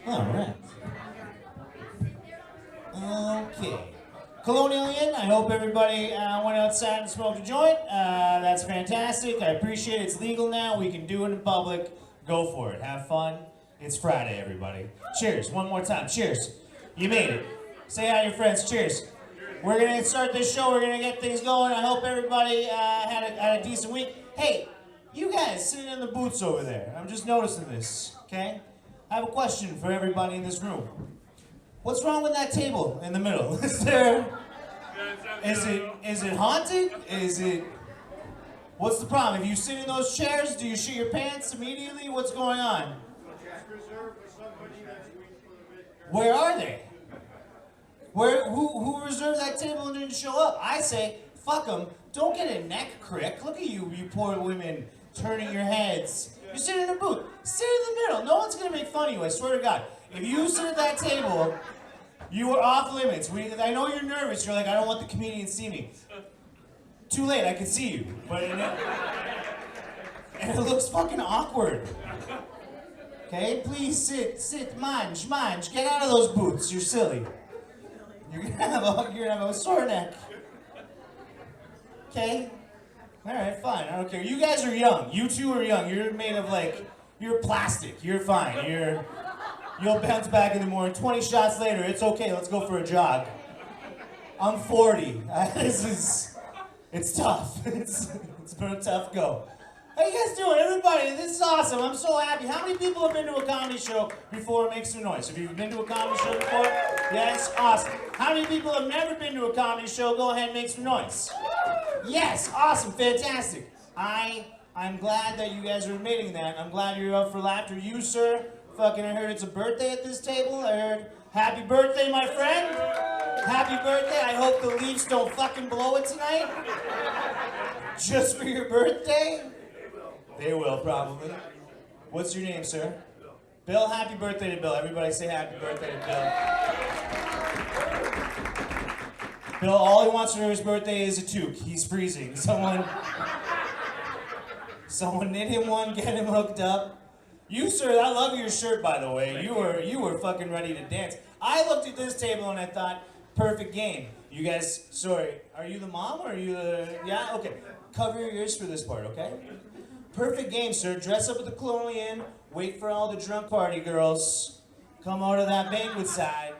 All right. Okay. Colonial in. I hope everybody went outside and smoked a joint. That's fantastic. I appreciate it. It's legal now. We can do it in public. Go for it. Have fun. It's Friday, everybody. Cheers. One more time. Cheers. You made it. Say hi to your friends. Cheers. We're going to start this show. We're going to get things going. I hope everybody had a decent week. Hey, you guys sitting in the booths over there. I'm just noticing this, okay? I have a question for everybody in this room. What's wrong with that table in the middle? Is it haunted? What's the problem? If you sit in those chairs, do you shit your pants immediately? What's going on? Where are they? Who reserved that table and didn't show up? I say, fuck them. Don't get a neck crick. Look at you poor women turning your heads. You're sitting in a booth. Sit in the middle. No one's gonna make fun of you, I swear to God. If you sit at that table, you are off limits. I know you're nervous. You're like, I don't want the comedian to see me. Too late, I can see you. But and it looks fucking awkward. Okay, please sit, mange, get out of those booths. You're silly. You're gonna have a sore neck. Okay? Alright, fine, I don't care. You guys are young. You two are young. You're made of you're plastic. You're fine. You'll bounce back in the morning. 20 shots later, it's okay, let's go for a jog. I'm 40. It's tough. It's been a tough go. How you guys doing? Everybody, this is awesome. I'm so happy. How many people have been to a comedy show before? Make some noise. Have you been to a comedy show before? Yes? Awesome. How many people have never been to a comedy show? Go ahead and make some noise. Yes, awesome, fantastic. I'm glad that you guys are admitting that. I'm glad you're up for laughter. You, sir, I heard it's a birthday at this table. I heard, happy birthday, my friend. Happy birthday. I hope the Leafs don't fucking blow it tonight. Just for your birthday. They will, probably. What's your name, sir? Bill, happy birthday to Bill. Everybody say happy birthday to Bill. Bill, all he wants for his birthday is a toque. He's freezing. Someone knit him one, get him hooked up. You, sir, I love your shirt, by the way. You were fucking ready to dance. I looked at this table and I thought, perfect game. You guys, sorry, are you the mom or are you the, yeah? Okay. Cover your ears for this part, okay? Perfect game, sir. Dress up at the Colonial, wait for all the drunk party girls, come out of that banquet side,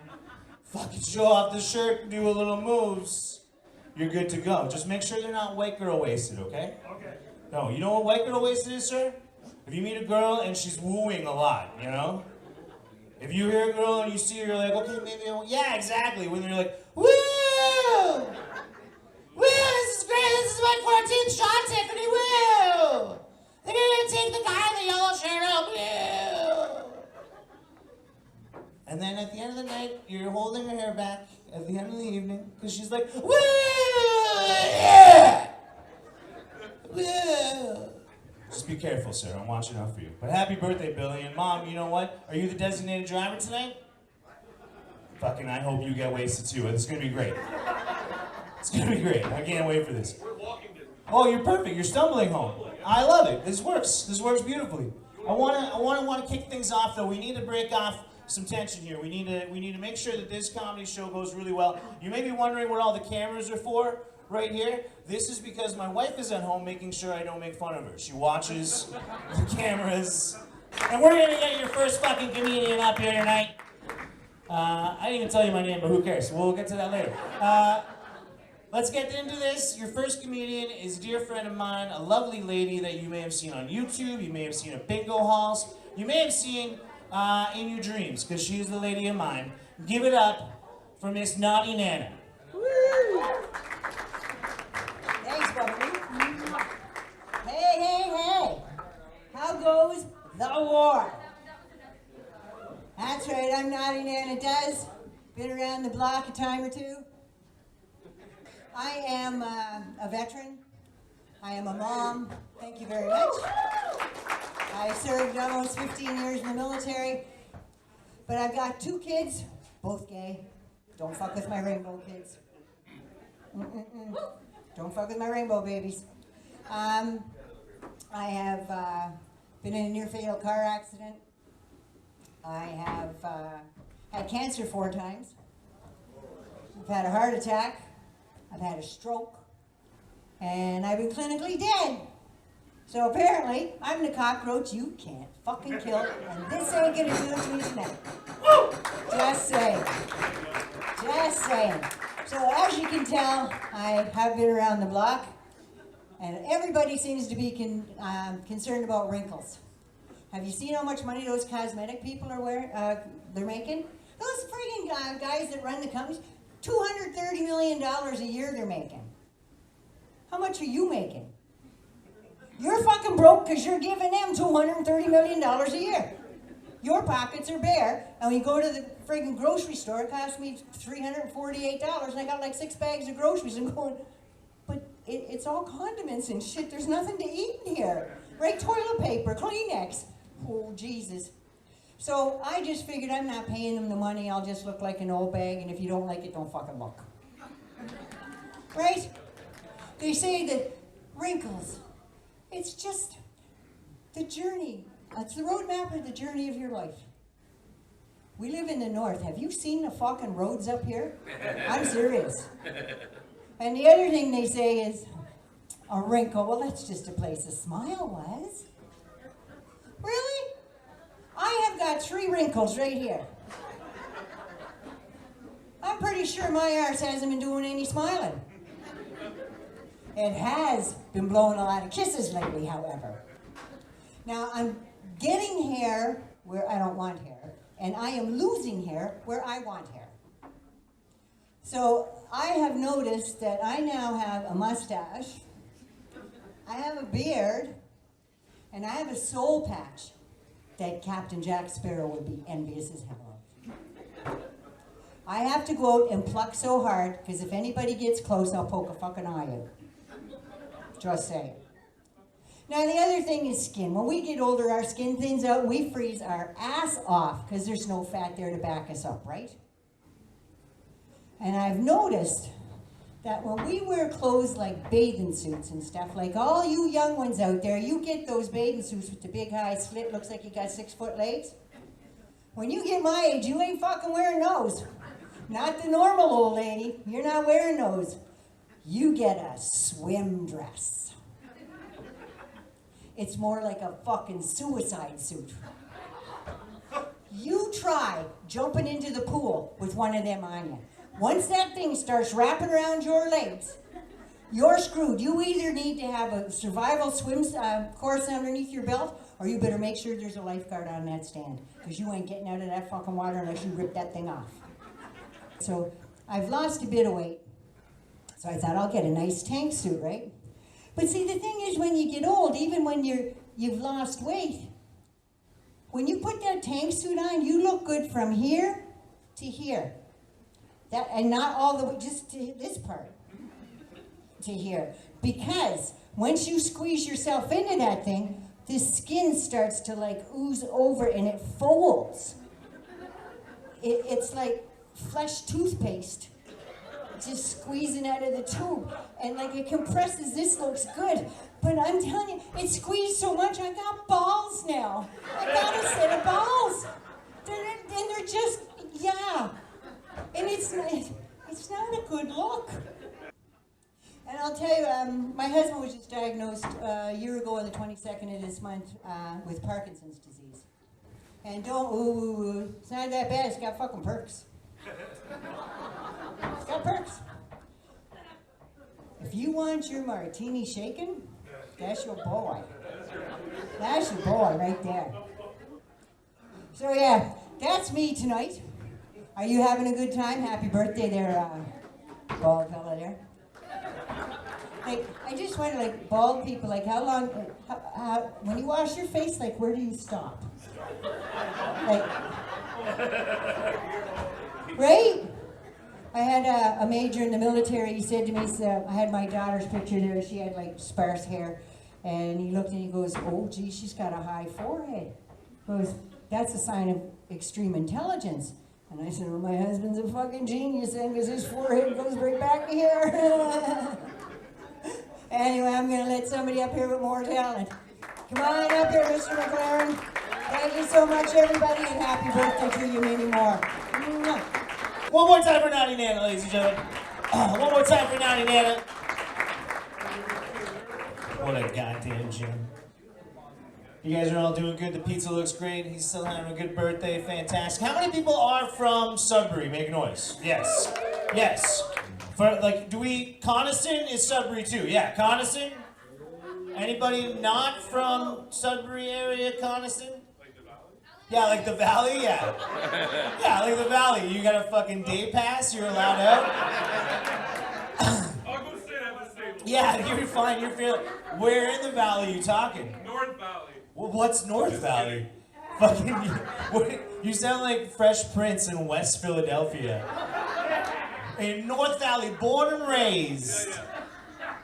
fucking show off the shirt and do a little moves. You're good to go. Just make sure they're not white girl wasted, okay? Okay. No, you know what white girl wasted is, sir? If you meet a girl and she's wooing a lot, you know? If you hear a girl and you see her, you're like, okay, maybe I won't. Yeah, exactly. When they're like, woo! Woo, this is great. This is my 14th shot, Tiffany. Woo! They're gonna take the guy in the yellow shirt out. Woo! And then at the end of the night, you're holding her hair back at the end of the evening because she's like, woo! Yeah! Woo! Just be careful, sir. I'm watching out for you. But happy birthday, Billy. And Mom, you know what? Are you the designated driver tonight? Fucking, I hope you get wasted too. It's gonna be great. It's gonna be great. I can't wait for this. Oh, you're perfect. You're stumbling home. I love it. This works. This works beautifully. I want to kick things off though. We need to break off some tension here. We need to make sure that this comedy show goes really well. You may be wondering what all the cameras are for right here. This is because my wife is at home making sure I don't make fun of her. She watches the cameras. And we're gonna get your first fucking comedian up here tonight. I didn't even tell you my name, but who cares? We'll get to that later. Let's get into this. Your first comedian is a dear friend of mine, a lovely lady that you may have seen on YouTube, you may have seen at bingo halls, you may have seen in your dreams, because she's the lady of mine. Give it up for Miss Naughty Nana. Woo! Thanks, buddy. Hey. How goes the war? That's right, I'm Naughty Nana Does. Been around the block a time or two. I am a veteran. I am a mom. Thank you very much. I served almost 15 years in the military. But I've got 2 kids, both gay. Don't fuck with my rainbow kids. Don't fuck with my rainbow babies. I have been in a near-fatal car accident I have had cancer 4 times. I've had a heart attack. I've had a stroke. And I've been clinically dead. So apparently, I'm the cockroach you can't fucking kill, and this ain't gonna do it to me tonight. Just saying. Just saying. So as you can tell, I have been around the block, and everybody seems to be concerned about wrinkles. Have you seen how much money those cosmetic people are they're making? Those friggin' guys that run the companies, $230 million a year they're making. How much are you making? You're fucking broke because you're giving them $230 million a year. Your pockets are bare, and when you go to the friggin' grocery store, it costs me $348, and I got like 6 bags of groceries. I'm going, but it's all condiments and shit. There's nothing to eat in here. Right? Toilet paper, Kleenex. Oh, Jesus. So I just figured I'm not paying them the money. I'll just look like an old bag, and if you don't like it, don't fucking look. Right? They say that wrinkles, it's just the journey. It's the roadmap of the journey of your life. We live in the north. Have you seen the fucking roads up here? I'm serious. And the other thing they say is a wrinkle. Well, that's just a place to smile was. Really? I have got 3 wrinkles right here. I'm pretty sure my arse hasn't been doing any smiling. It has been blowing a lot of kisses lately, however. Now, I'm getting hair where I don't want hair, and I am losing hair where I want hair. So I have noticed that I now have a mustache, I have a beard, and I have a soul patch that Captain Jack Sparrow would be envious as hell of. I have to go out and pluck so hard, because if anybody gets close, I'll poke a fucking eye out. Just saying. Now the other thing is skin. When we get older, our skin thins out, we freeze our ass off, because there's no fat there to back us up, right? And I've noticed that when we wear clothes like bathing suits and stuff, like all you young ones out there, you get those bathing suits with the big high slit, looks like you got 6-foot legs. When you get my age, you ain't fucking wearing those. Not the normal old lady. You're not wearing those. You get a swim dress. It's more like a fucking suicide suit. You try jumping into the pool with one of them on you. Once that thing starts wrapping around your legs, you're screwed. You either need to have a survival swim course underneath your belt, or you better make sure there's a lifeguard on that stand, because you ain't getting out of that fucking water unless you rip that thing off. So I've lost a bit of weight, so I thought I'll get a nice tank suit, right? But see, the thing is, when you get old, even when you've lost weight, when you put that tank suit on, you look good from here to here. That, and not all the way, just to this part, to here. Because once you squeeze yourself into that thing, the skin starts to like ooze over and it folds. It's like flesh toothpaste, just squeezing out of the tube. And like it compresses, this looks good. But I'm telling you, it squeezed so much, I got balls now. I got a set of balls. And they're just, yeah. And it's not a good look. And I'll tell you, my husband was just diagnosed a year ago on the 22nd of this month with Parkinson's disease. And it's not that bad, it's got fucking perks. It's got perks. If you want your martini shaken, that's your boy. That's your boy right there. So yeah, that's me tonight. Are you having a good time? Happy birthday there, bald fella there. Like, I just wonder, like, bald people, like, how long, when you wash your face, like, where do you stop? Like, right? I had a major in the military. He said to me, so I had my daughter's picture there. She had, like, sparse hair. And he looked and he goes, oh, gee, she's got a high forehead. He goes, that's a sign of extreme intelligence. And I said, well, my husband's a fucking genius then, because his forehead goes right back to here. Anyway, I'm going to let somebody up here with more talent. Come on up here, Mr. McLaren. Thank you so much, everybody, and happy birthday to you many more. Mwah. One more time for Naughty Nana, ladies and gentlemen. One more time for Naughty Nana. What a goddamn gem. You guys are all doing good. The pizza looks great. He's still having a good birthday. Fantastic. How many people are from Sudbury? Make a noise. Yes. Yes. For like, Coniston is Sudbury too. Yeah, Coniston. Anybody not from Sudbury area, Coniston? Yeah, like the Valley, yeah. Yeah, like the Valley. You got a fucking day pass, you're allowed out. I'll go sit at this table. Yeah, you're fine, you're feeling. Where in the Valley are you talking? North Valley. Well, what's North Valley? Fucking, you sound like Fresh Prince in West Philadelphia. In North Valley, born and raised.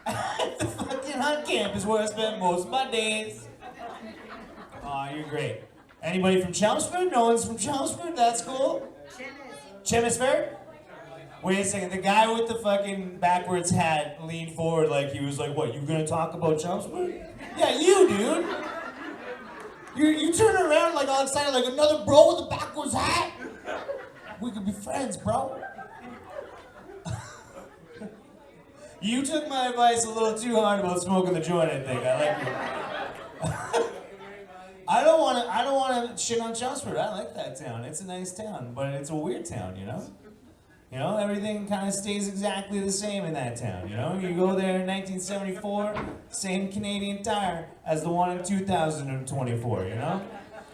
The fucking hunt camp is where I spend most of my days. Aw, you're great. Anybody from Chelmsford? No one's from Chelmsford? That's cool. Chelmsford? Wait a second, the guy with the fucking backwards hat leaned forward like he was like, what, you gonna talk about Chelmsford? Yeah, you, dude. You turn around like all excited like another bro with a backwards hat? We could be friends, bro. You took my advice a little too hard about smoking the joint, I think. I like you. I don't wanna shit on Chelmsford. I like that town. It's a nice town, but it's a weird town, you know? You know, everything kind of stays exactly the same in that town, you know? You go there in 1974, same Canadian Tire as the one in 2024, you know?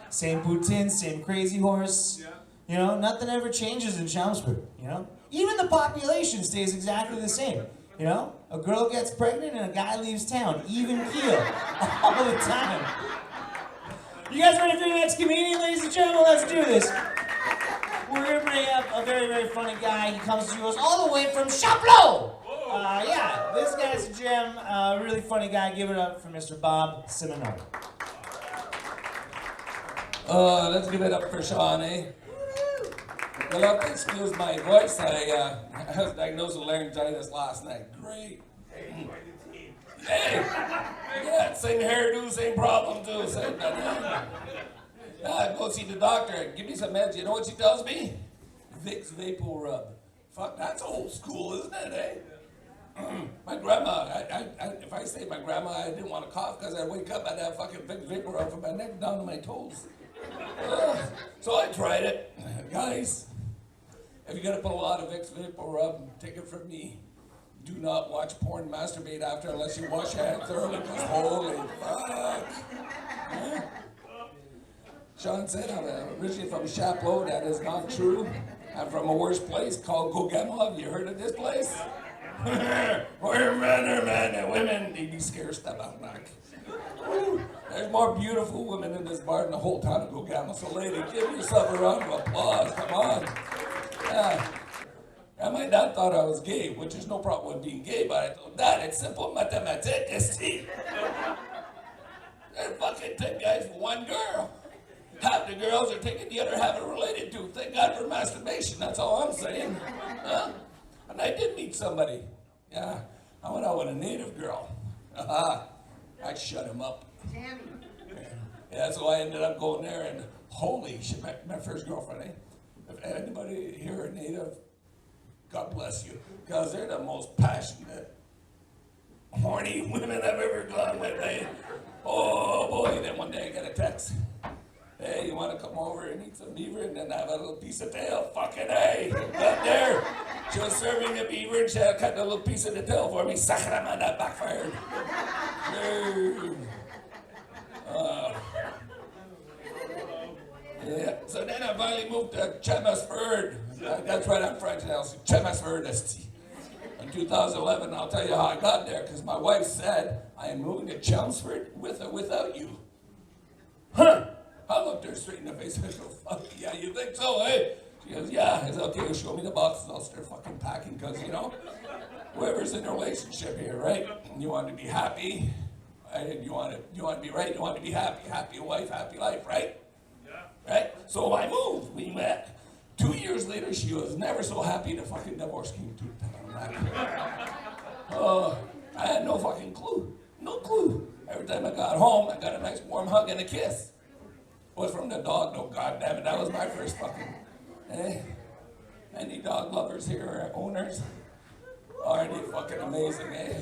Same poutine, same crazy horse. You know, nothing ever changes in Chelmsford, you know? Even the population stays exactly the same, you know? A girl gets pregnant and a guy leaves town, even keel, all the time. You guys ready for your next comedian, ladies and gentlemen? Let's do this. We're gonna bring up a very, very funny guy. He comes to us all the way from Chapleau. Yeah, this guy's a gem. Really funny guy. Give it up for Mr. Bob Simoneau. Let's give it up for Shawn, eh? You'll have to excuse my voice. I was diagnosed with laryngitis last night. Great. Hey! Yeah, same hairdo, same problem too. Same go see the doctor. Give me some meds. You know what she tells me? Vicks Vapor Rub. Fuck, that's old school, isn't it, eh? My grandma, if I say my grandma, I didn't want to cough because I'd wake up and have fucking Vicks Vapor Rub from my neck down to my toes. So I tried it. Guys, if you're going to put a lot of Vicks Vapor Rub, take it from me. Do not watch porn masturbate after unless you wash your hands thoroughly, because holy fuck. Huh? Shawn said I'm originally from Chapleau. That is not true. I'm from a worse place called Gogema. Have you heard of this place? Where men are men and women, they be scared stuff out back. There's more beautiful women in this bar than the whole town of Gogema. So lady, give yourself a round of applause. Come on. Yeah. And my dad thought I was gay, which is no problem with being gay, but I told Dad, it's simple mathematics. There's fucking 10 guys for one girl. Half the girls are taking the other half are related to. Thank God for masturbation, that's all I'm saying. Huh? And I did meet somebody. Yeah, I went out with a native girl. I shut him up. Yeah, so I ended up going there and holy shit, my first girlfriend, eh? If anybody here are native, God bless you, because they're the most passionate, horny women I've ever gone with. Oh boy, then one day I get a text. Hey, you want to come over and eat some beaver and then have a little piece of tail? Fucking hey, got there. She was serving the beaver and she had cut a little piece of the tail for me. Sacrament, that backfired. Yeah, so then I finally moved to Chelmsford. That's right, I'm French now, so Chelmsford. In 2011, I'll tell you how I got there, because my wife said, I am moving to Chelmsford with or without you. Huh? I looked her straight in the face and I go, fuck, yeah, you think so, eh? She goes, yeah, it's okay, show me the boxes, I'll start fucking packing, because, you know, whoever's in a relationship here, right? You want to be happy, right? You want to be right, you want to be happy, happy wife, happy life, right? Right? So I moved, we met. 2 years later, she was never so happy the fucking divorce came to I had no fucking clue. No clue. Every time I got home, I got a nice warm hug and a kiss. was from the dog, though, goddammit. That was my first fucking. Eh? Any dog lovers here or owners? Aren't they fucking amazing, eh?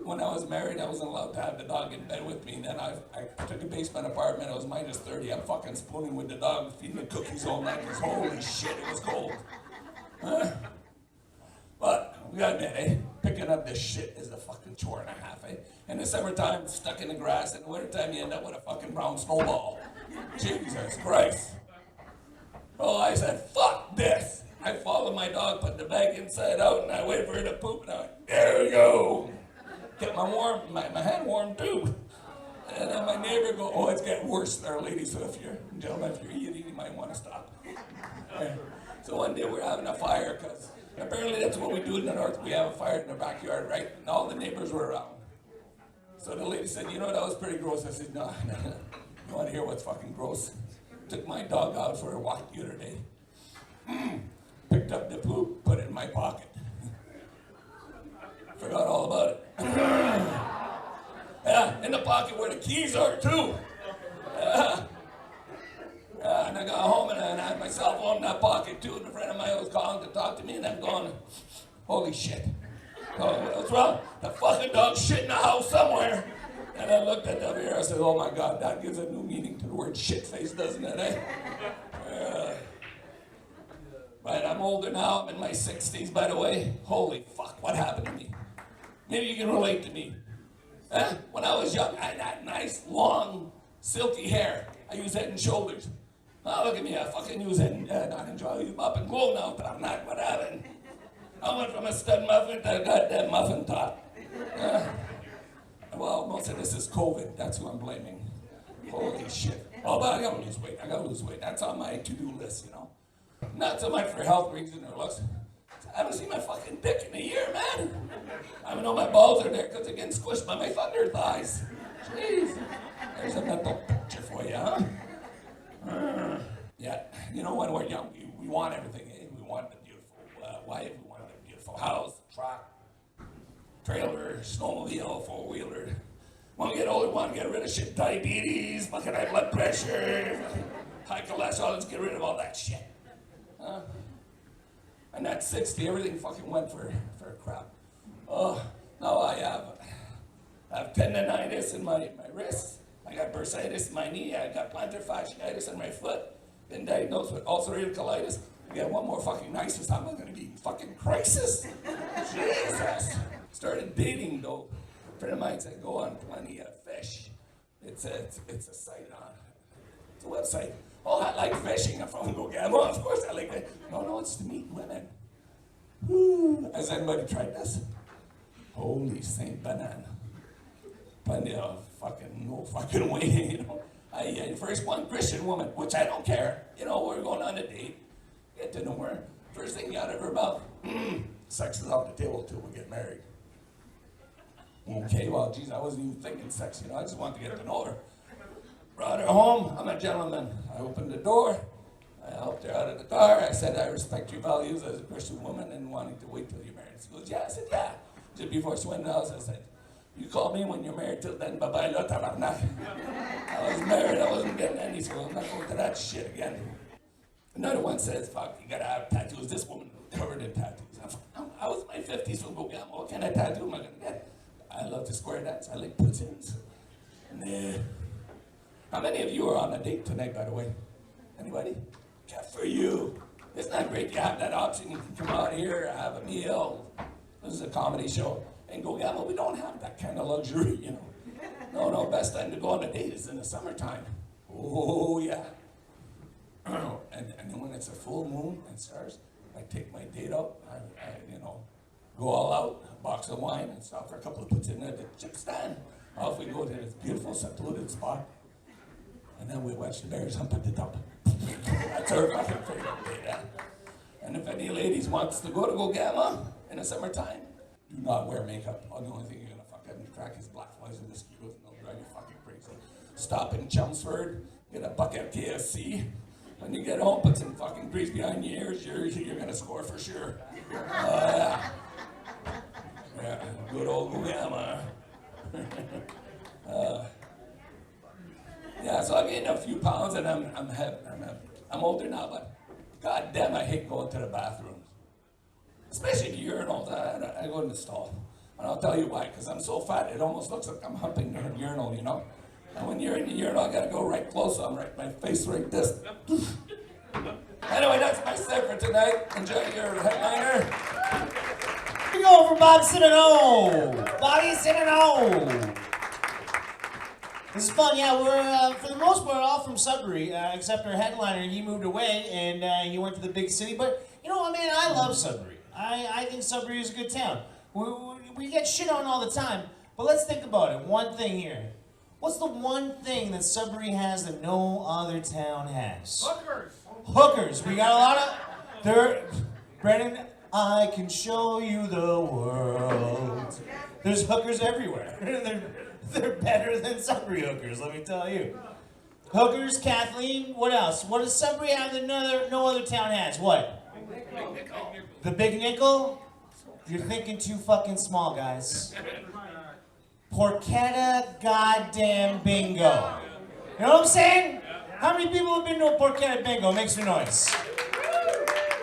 When I was married, I wasn't allowed to have the dog in bed with me. And then I took a basement apartment. It was minus 30. I'm fucking spooning with the dog, feeding the cookies all night. Because holy shit, it was cold. Huh? But we gotta admit, eh? Picking up this shit is a fucking chore and a half, eh? In the summertime, stuck in the grass. In the wintertime, you end up with a fucking brown snowball. Jesus Christ. Oh, I said, fuck this. I followed my dog, put the bag inside out, and I waited for her to poop, and I went, there we go. Get my hand warm too. And then my neighbor go, oh, it's getting worse there, ladies, so if you're, gentlemen, if you're eating, you might want to stop. So one day we're having a fire, because apparently that's what we do in the north. We have a fire in the backyard, right? And all the neighbors were around. So the lady said, you know, that was pretty gross. I said, no. You want to hear what's fucking gross? Took my dog out for a walk the other day. Picked up the poop, put it in my pocket. Forgot all about it. Yeah, in the pocket where the keys are too. And I got home and I had my cell phone in that pocket too. And a friend of mine was calling to talk to me, and I'm going, holy shit. Oh, what's wrong? The fucking dog shit in the house somewhere. And I looked at that mirror, I said, oh my God, that gives a new meaning to the word shit face, doesn't it, eh? But I'm older now, I'm in my 60s, by the way. Holy fuck, what happened to me? Maybe you can relate to me. When I was young, I had that nice, long, silky hair. I use Head and Shoulders. Now look at me, I fucking use Head, not enjoy you up and glow now, but I'm not, what happened? I went from a stud muffin to a goddamn muffin top. Well, most of this is COVID. That's who I'm blaming. Holy shit. Oh, but I gotta lose weight. That's on my to-do list, you know. Not so much for health reasons or looks. I haven't seen my fucking dick in a year, man. I don't know my balls are there because they're getting squished by my thunder thighs. Jeez. There's a mental picture for you, huh? Yeah, you know, when we're young, we want everything. Eh? We want the beautiful wife, we want the beautiful house, truck, trailer, snowmobile, four-wheeler. When we get older, we want to get rid of shit, diabetes, fucking high blood pressure, high cholesterol, let's get rid of all that shit. And at 60, everything fucking went for crap. Oh, now I have tendonitis in my wrist, I got bursitis in my knee, I got plantar fasciitis in my foot, been diagnosed with ulcerative colitis. I got one more fucking crisis, I'm not gonna be fucking crisis. Jesus. Started dating though. A friend of mine said, go on Plenty of Fish. It's a site on, it's a website. Oh, I like fishing. I'm from Gogama. Of course I like that. No, it's to meet women. Woo. Has anybody tried this? Holy Saint Banana. Plenty of fucking, no fucking way, you know. First one, Christian woman, which I don't care. You know, we're going on a date. Get to know her. First thing out of her mouth, sex is off the table till we get married. Okay, well, geez, I wasn't even thinking sex, you know. I just wanted to get to know her. Brought her home. I'm a gentleman. I opened the door. I helped her out of the car. I said, I respect your values as a Christian woman and wanting to wait till you're married. She goes, yeah. I said, yeah. Just before she went in the house, I said, you call me when you're married, till then, bye-bye, lo tabarnak. I was married. I wasn't getting any, so I'm not going to that shit again. Another one says, fuck, you gotta have tattoos. This woman covered in tattoos. I was in my 50s, so go, what kind of tattoo am I gonna get? I love to square dance. I like puts-ins. Nah. How many of you are on a date tonight, by the way? Anybody? Yeah, for you. Isn't that great? You have that option. You can come out here, have a meal. This is a comedy show. And go, yeah, well, we don't have that kind of luxury, you know. No, best time to go on a date is in the summertime. Oh, yeah. And then when it's a full moon and stars, I take my date out. I go all out, a box of wine, and stop for a couple of puts in at the chip stand. Off we go to this beautiful, secluded spot. And then we watch the bears hump at the top. That's our fucking favorite day, yeah. And if any ladies wants to go to Gogama in the summertime, do not wear makeup. The only thing you're gonna fucking track is black flies and mosquitoes, and they'll drive you fucking crazy. Stop in Chelmsford, get a bucket of KFC. When you get home, put some fucking grease behind your ears, you're gonna score for sure. Yeah, good old Gogama. Yeah, so I gained a few pounds, and I'm older now, but god damn, I hate going to the bathroom. Especially the urinals. I go in the stall. And I'll tell you why, because I'm so fat, it almost looks like I'm humping the urinal, you know? And when you're in the urinal, I gotta go right close, so I'm right, my face like this. Anyway, that's my set for tonight. Enjoy your headliner. Here we go for Bob Simoneau. Bobby Simoneau. This is fun, yeah. We're, for the most part, all from Sudbury, except our headliner. He moved away, and he went to the big city. But, you know, I mean, I love Sudbury. I think Sudbury is a good town. We get shit on all the time, but let's think about it. One thing here. What's the one thing that Sudbury has that no other town has? Hookers. Hookers. We got a lot of... Brennan, I can show you the world. There's hookers everywhere. They're better than Sudbury hookers, let me tell you. Hookers, Kathleen, what else? What does Sudbury have that no other town has? What? The Big Nickel? You're thinking too fucking small, guys. Porchetta goddamn bingo. You know what I'm saying? How many people have been to a Porchetta bingo? Make some noise.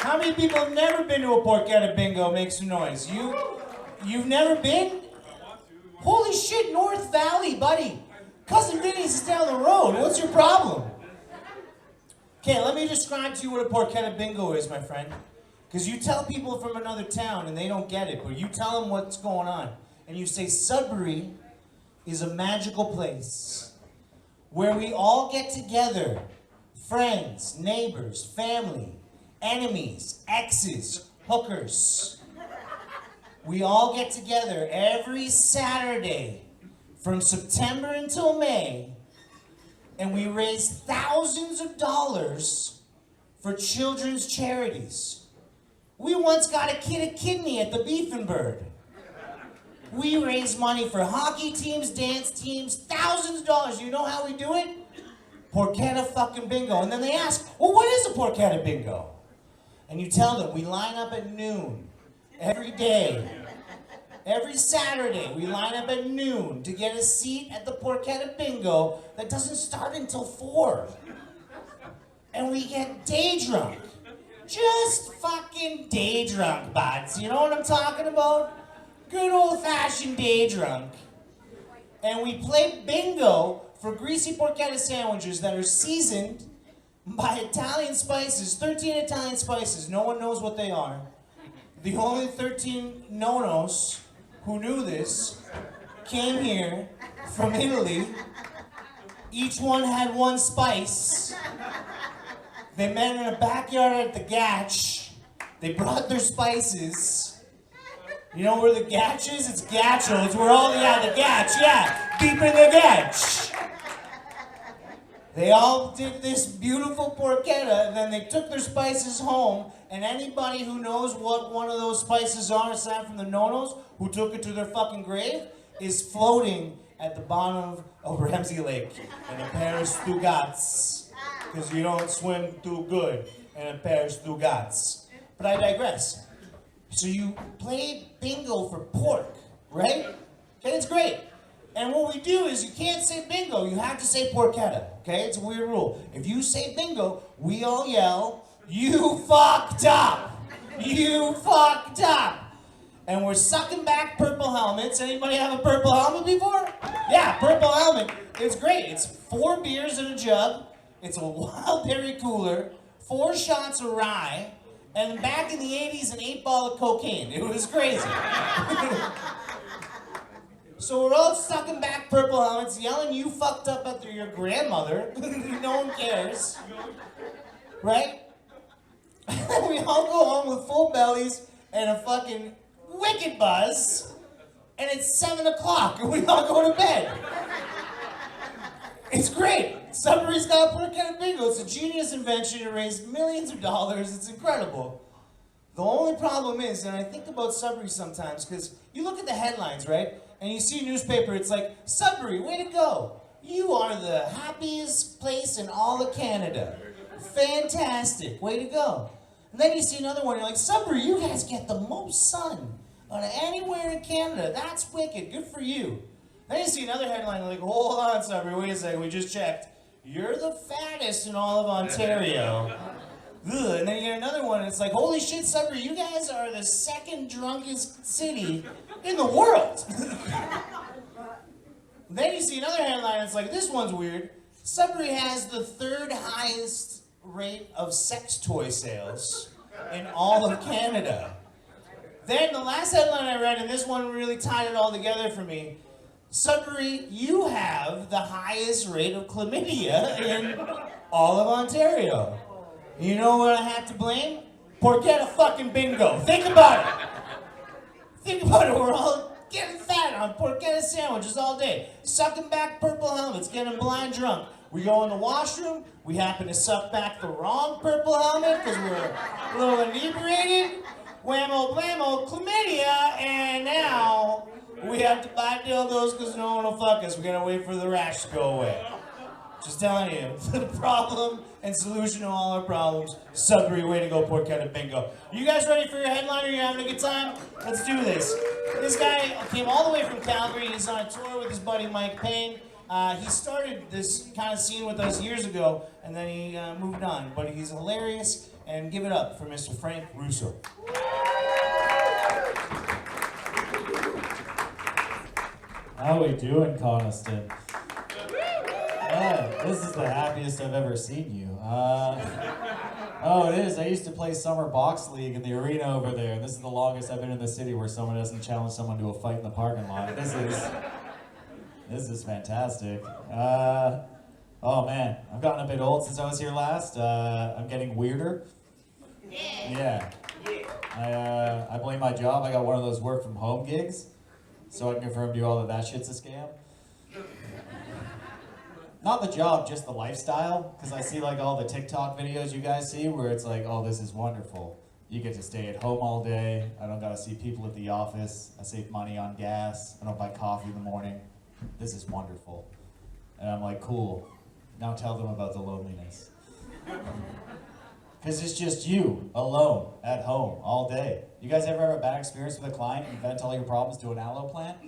How many people have never been to a Porchetta bingo? Make some noise. You've never been? Holy shit, North Valley, buddy. Cousin Vinny's is down the road. What's your problem? Okay, let me describe to you what a Porchetta bingo is, my friend. Because you tell people from another town and they don't get it, but you tell them what's going on. And you say Sudbury is a magical place where we all get together, friends, neighbors, family, enemies, exes, hookers. We all get together every Saturday from September until May, and we raise thousands of dollars for children's charities. We once got a kid a kidney at the Beef and Bird. We raise money for hockey teams, dance teams, thousands of dollars. You know how we do it? Porchetta fucking bingo. And then they ask, well, what is a Porchetta bingo? And you tell them, we line up at noon every day. Every Saturday, we line up at noon to get a seat at the Porchetta bingo that doesn't start until 4. And we get day drunk. Just fucking day drunk, buds. You know what I'm talking about? Good old-fashioned day drunk. And we play bingo for greasy porchetta sandwiches that are seasoned by Italian spices, 13 Italian spices. No one knows what they are. The only 13 no-nos who knew this came here from Italy. Each one had one spice. They met in a backyard at the Gatch. They brought their spices. You know where the Gatch is? It's Gatcho. It's where all the Gatch, yeah. Deep in the Gatch. They all did this beautiful porchetta, and then they took their spices home, and anybody who knows what one of those spices are, aside from the no-nos, who took it to their fucking grave, is floating at the bottom of Ramsey Lake in a pair of Stugats. Because you don't swim too good in a pair of Stugats. But I digress. So you play bingo for pork, right? Okay, it's great. And what we do is you can't say bingo, you have to say porchetta, okay? It's a weird rule. If you say bingo, we all yell, you fucked up! You fucked up! And we're sucking back purple helmets. Anybody have a purple helmet before? Yeah, purple helmet. It's great. It's 4 beers in a jug. It's a wild berry cooler, 4 shots of rye, and back in the 80s, an 8-ball of cocaine. It was crazy. So we're all sucking back purple helmets, yelling you fucked up after your grandmother. No one cares. Right? We all go home with full bellies and a fucking wicked buzz, and it's 7 o'clock, and we all go to bed. It's great. Sudbury's got a porchetta bingo. It's a genius invention to raise millions of dollars. It's incredible. The only problem is, and I think about Sudbury sometimes, because you look at the headlines, right? And you see a newspaper, it's like, Sudbury, way to go. You are the happiest place in all of Canada. Fantastic, way to go. And then you see another one, you're like, Sudbury, you guys get the most sun out of anywhere in Canada. That's wicked, good for you. Then you see another headline, like, hold on, Sudbury, wait a second, we just checked. you're the fattest in all of Ontario. Ugh. And then you get another one, and it's like, holy shit, Sudbury, you guys are the second drunkest city in the world. Then you see another headline, and it's like, this one's weird. Sudbury has the third highest rate of sex toy sales in all of Canada. Then the last headline I read, and this one really tied it all together for me. Sudbury, you have the highest rate of chlamydia in all of Ontario. You know what I have to blame? Porchetta fucking bingo. Think about it. Think about it. We're all getting fat on porchetta sandwiches all day. Sucking back purple helmets, getting blind drunk. We go in the washroom. We happen to suck back the wrong purple helmet because we're a little inebriated. Whammo, blammo, chlamydia, and now we have to buy dildos because no one will fuck us. We gotta wait for the rash to go away. Just telling you, the problem and solution to all our problems. Sudbury, way to go, Porchetta bingo. You guys ready for your headliner? You having a good time? Let's do this. This guy came all the way from Calgary. He's on a tour with his buddy Mike Payne. He started this kind of scene with us years ago, and then he moved on. But he's hilarious, and give it up for Mr. Frank Russo. How we doing, Coniston? This is the happiest I've ever seen you. Oh, it is. I used to play summer box league in the arena over there. This is the longest I've been in the city where someone doesn't challenge someone to a fight in the parking lot. This is fantastic. Oh man, I've gotten a bit old since I was here last. I'm getting weirder. Yeah. I blame my job. I got one of those work from home gigs, so I can confirm to you all that shit's a scam. Not the job, just the lifestyle, because I see like all the TikTok videos you guys see where it's like, oh, this is wonderful. You get to stay at home all day. I don't gotta see people at the office. I save money on gas. I don't buy coffee in the morning. This is wonderful. And I'm like, cool. Now tell them about the loneliness. Because it's just you, alone, at home, all day. You guys ever have a bad experience with a client and vent all your problems to an aloe plant?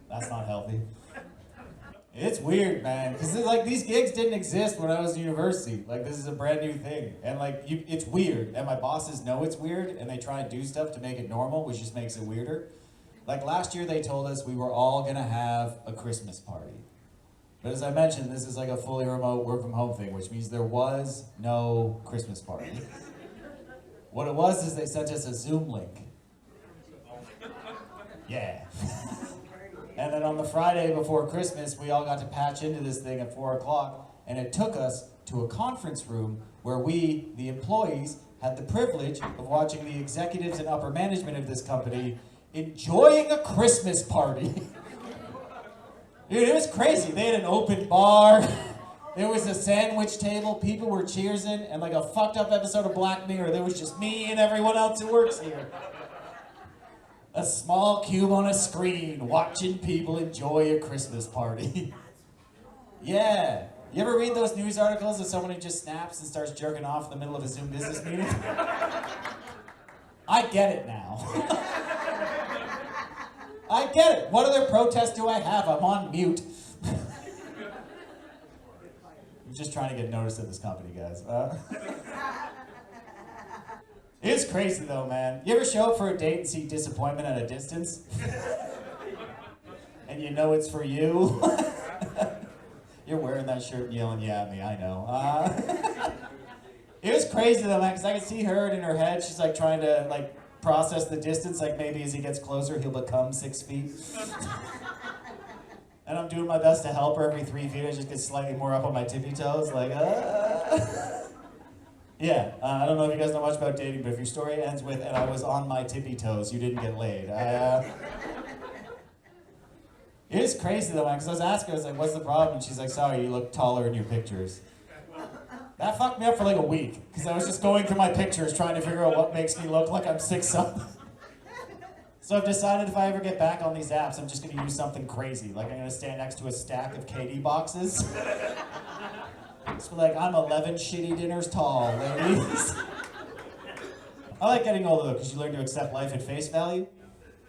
That's not healthy. It's weird, man, because like these gigs didn't exist when I was in university. Like this is a brand new thing, and like it's weird, and my bosses know it's weird, and they try and do stuff to make it normal, which just makes it weirder. Like last year, they told us we were all gonna have a Christmas party, but as I mentioned, this is like a fully remote work from home thing, which means there was no Christmas party. What it was is they sent us a Zoom link. Yeah. And then on the Friday before Christmas, we all got to patch into this thing at 4 o'clock, and it took us to a conference room where we, the employees, had the privilege of watching the executives and upper management of this company enjoying a Christmas party. Dude, it was crazy. They had an open bar, there was a sandwich table, people were cheersing, and like a fucked up episode of Black Mirror, there was just me and everyone else who works here. A small cube on a screen, watching people enjoy a Christmas party. Yeah. You ever read those news articles of someone who just snaps and starts jerking off in the middle of a Zoom business meeting? I get it now. I get it. What other protest do I have? I'm on mute. I'm just trying to get noticed at this company, guys. It's crazy though, man. You ever show up for a date and see disappointment at a distance? And you know it's for you? You're wearing that shirt and yelling, yeah, at me, I know. It was crazy though, man, because I could see her and in her head, she's like trying to like process the distance, like maybe as he gets closer, he'll become 6 feet. And I'm doing my best to help her every 3 feet. I just get slightly more up on my tippy toes, like, Yeah, I don't know if you guys know much about dating, but if your story ends with, and I was on my tippy toes, you didn't get laid. It is crazy though, man, because I was asking her, I was like, what's the problem? And she's like, sorry, you look taller in your pictures. That fucked me up for like a week, because I was just going through my pictures trying to figure out what makes me look like I'm 6'something. So I've decided if I ever get back on these apps, I'm just going to use something crazy. Like I'm going to stand next to a stack of KD boxes. So like, I'm 11 shitty dinners tall, ladies. I like getting older though, because you learn to accept life at face value.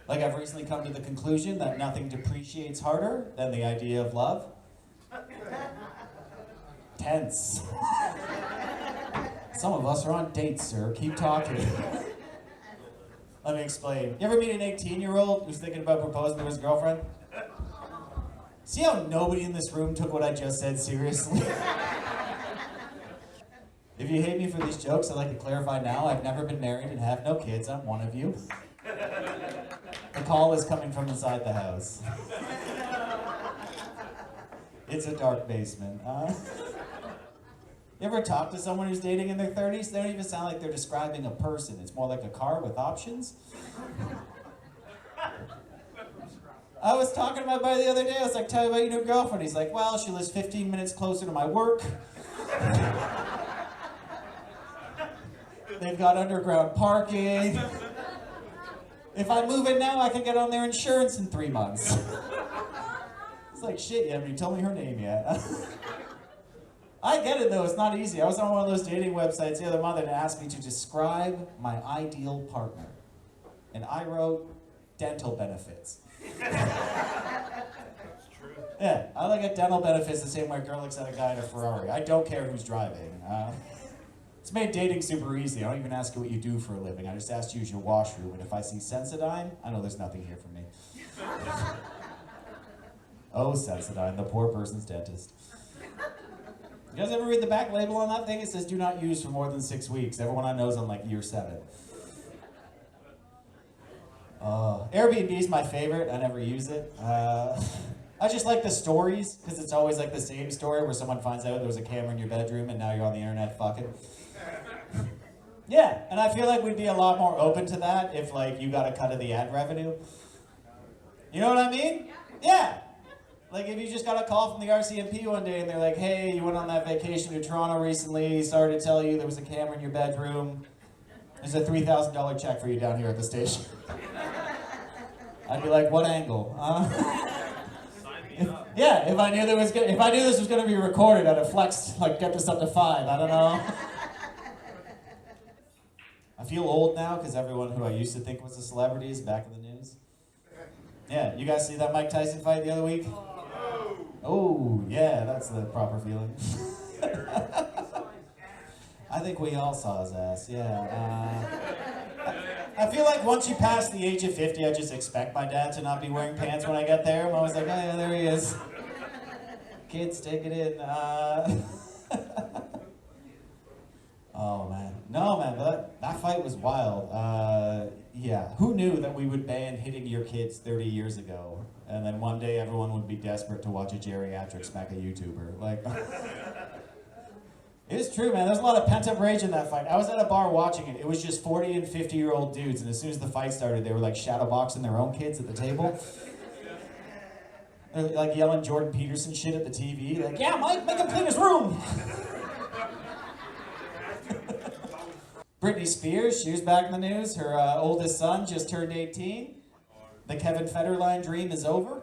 Like I've recently come to the conclusion that nothing depreciates harder than the idea of love. Tense. Some of us are on dates, sir. Keep talking. Let me explain. You ever meet an 18-year-old who's thinking about proposing to his girlfriend? See how nobody in this room took what I just said seriously? If you hate me for these jokes, I'd like to clarify now, I've never been married and have no kids. I'm one of you. The call is coming from inside the house. It's a dark basement. You ever talk to someone who's dating in their 30s? They don't even sound like they're describing a person. It's more like a car with options. I was talking to my buddy the other day. I was like, tell me about your new girlfriend. He's like, well, she lives 15 minutes closer to my work. They've got underground parking. If I move in now, I can get on their insurance in 3 months. It's like, shit, you haven't even told me her name yet. I get it though, it's not easy. I was on one of those dating websites the other month and it asked me to describe my ideal partner. And I wrote dental benefits. Yeah, I look at dental benefits the same way a girl looks at a guy in a Ferrari. I don't care who's driving. It's made dating super easy. I don't even ask you what you do for a living. I just ask you to use your washroom. And if I see Sensodyne, I know there's nothing here for me. Oh, Sensodyne, the poor person's dentist. You guys ever read the back label on that thing? It says do not use for more than 6 weeks. Everyone I know is on like year 7. Airbnb is my favorite. I never use it. I just like the stories, because it's always like the same story where someone finds out there was a camera in your bedroom and now you're on the internet fucking. Yeah, and I feel like we'd be a lot more open to that if like you got a cut of the ad revenue. You know what I mean? Yeah. Like if you just got a call from the RCMP one day and they're like, hey, you went on that vacation to Toronto recently, sorry to tell you there was a camera in your bedroom. There's a $3,000 check for you down here at the station. I'd be like, what angle? Yeah, if I knew this was gonna be recorded, I'd have flexed, like get this up to 5, I don't know. I feel old now because everyone who I used to think was a celebrity is back in the news. Yeah, you guys see that Mike Tyson fight the other week? Oh, yeah, that's the proper feeling. I think we all saw his ass, yeah. I feel like once you pass the age of 50, I just expect my dad to not be wearing pants when I get there. I'm always like, oh yeah, there he is. Kids, take it in. Oh man, no man, that fight was wild. Yeah, who knew that we would ban hitting your kids 30 years ago? And then one day everyone would be desperate to watch a geriatric smack a YouTuber. Like, it's true, man. There's a lot of pent-up rage in that fight. I was at a bar watching it. It was just 40 and 50-year-old dudes, and as soon as the fight started, they were like shadowboxing their own kids at the table. They're like yelling Jordan Peterson shit at the TV. Like, yeah, Mike, make him clean his room. Britney Spears, she was back in the news. Her oldest son just turned 18. The Kevin Federline dream is over.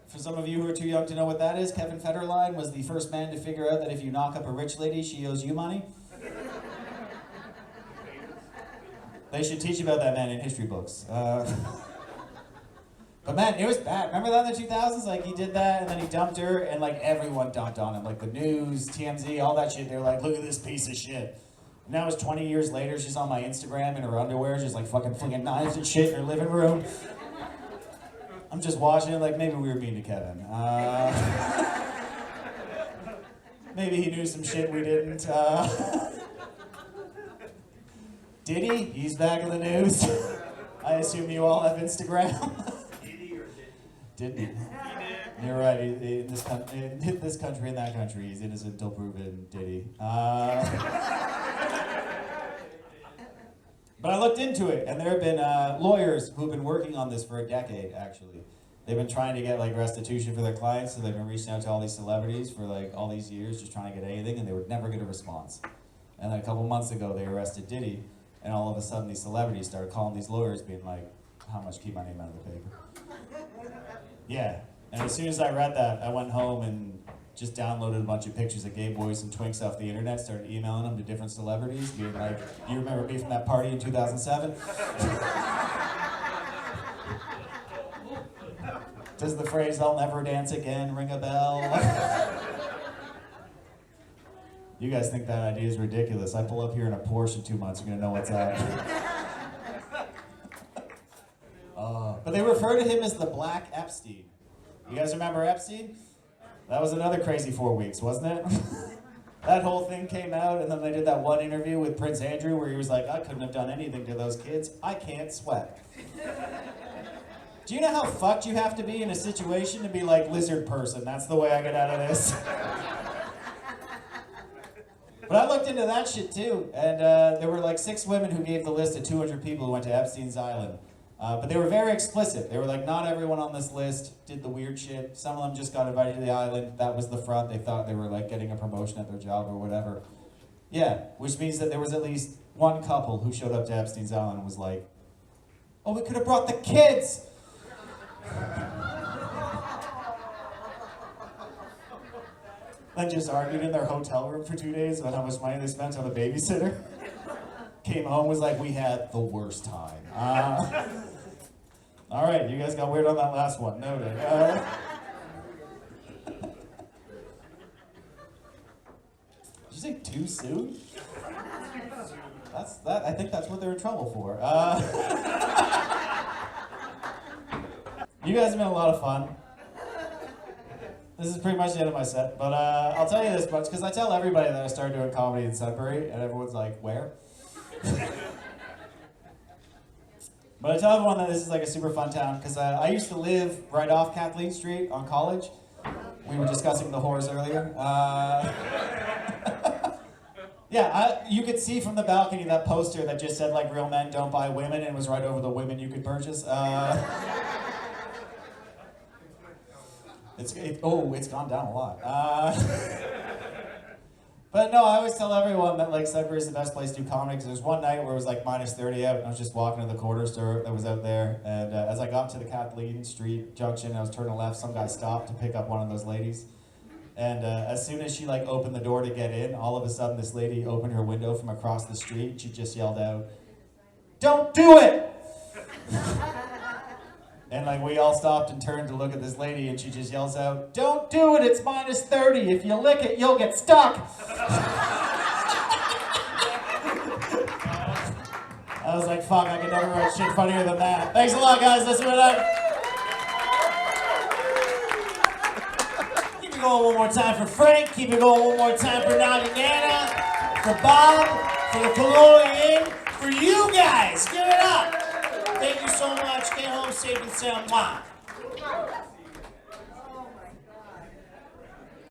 For some of you who are too young to know what that is, Kevin Federline was the first man to figure out that if you knock up a rich lady, she owes you money. They should teach about that man in history books. But man, it was bad. Remember that in the 2000s? Like, he did that, and then he dumped her, and like everyone dumped on him. Like the news, TMZ, all that shit. They're like, look at this piece of shit. And now it's 20 years later, she's on my Instagram in her underwear, just like fucking flinging knives and shit in her living room. I'm just watching it like, maybe we were mean to Kevin. Maybe he knew some shit we didn't. Diddy, he's back in the news. I assume you all have Instagram. Didn't he? You're right, in this country and that country, he's innocent till proven, Diddy. But I looked into it, and there have been lawyers who've been working on this for a decade, actually. They've been trying to get like restitution for their clients, so they've been reaching out to all these celebrities for like all these years, just trying to get anything, and they would never get a response. And then a couple months ago, they arrested Diddy, and all of a sudden, these celebrities started calling these lawyers, being like, how much, keep my name out of the paper. Yeah, and as soon as I read that, I went home and just downloaded a bunch of pictures of gay boys and twinks off the internet, started emailing them to different celebrities, being like, you remember me from that party in 2007? Does the phrase "I'll never dance again" ring a bell? You guys think that idea is ridiculous. I pull up here in a Porsche in 2 months, you're gonna know what's up. But they refer to him as the Black Epstein. You guys remember Epstein? That was another crazy 4 weeks, wasn't it? That whole thing came out, and then they did that one interview with Prince Andrew where he was like, I couldn't have done anything to those kids. I can't sweat. Do you know how fucked you have to be in a situation to be like lizard person? That's the way I get out of this. But I looked into that shit too, and there were like 6 women who gave the list of 200 people who went to Epstein's Island. But they were very explicit. They were like, not everyone on this list did the weird shit. Some of them just got invited to the island. That was the front. They thought they were like getting a promotion at their job or whatever. Yeah, which means that there was at least one couple who showed up to Epstein's Island and was like, oh, we could have brought the kids. Then just argued in their hotel room for 2 days about how much money they spent on a babysitter. Came home, was like, we had the worst time. All right, you guys got weird on that last one. Noted. Did you say too soon? I think that's what they're in trouble for. You guys have been a lot of fun. This is pretty much the end of my set, but I'll tell you this much, because I tell everybody that I started doing comedy in Sudbury, and everyone's like, where? But I tell everyone that this is like a super fun town, because I used to live right off Kathleen Street on College. We were discussing the whores earlier. Yeah, you could see from the balcony that poster that just said like, real men don't buy women, and was right over the women you could purchase. It's gone down a lot. But no, I always tell everyone that like Sudbury is the best place to do comedy, because there's one night where it was like -30 out, and I was just walking to the corner store that was out there, and as I got to the Kathleen Street junction, I was turning left, some guy stopped to pick up one of those ladies, and as soon as she like opened the door to get in, all of a sudden this lady opened her window from across the street. She just yelled out, "Don't do it!" And like we all stopped and turned to look at this lady, and she just yells out, "Don't do it, it's -30. If you lick it, you'll get stuck." I was like, fuck, I could never write shit funnier than that. Thanks a lot, guys. That's what Keep it going one more time for Frank. Keep it going one more time for Naughty Nana, for Bob, for the Colonial, for you guys. Give it up. Thank you so much. Get home safe and sound. Mwah.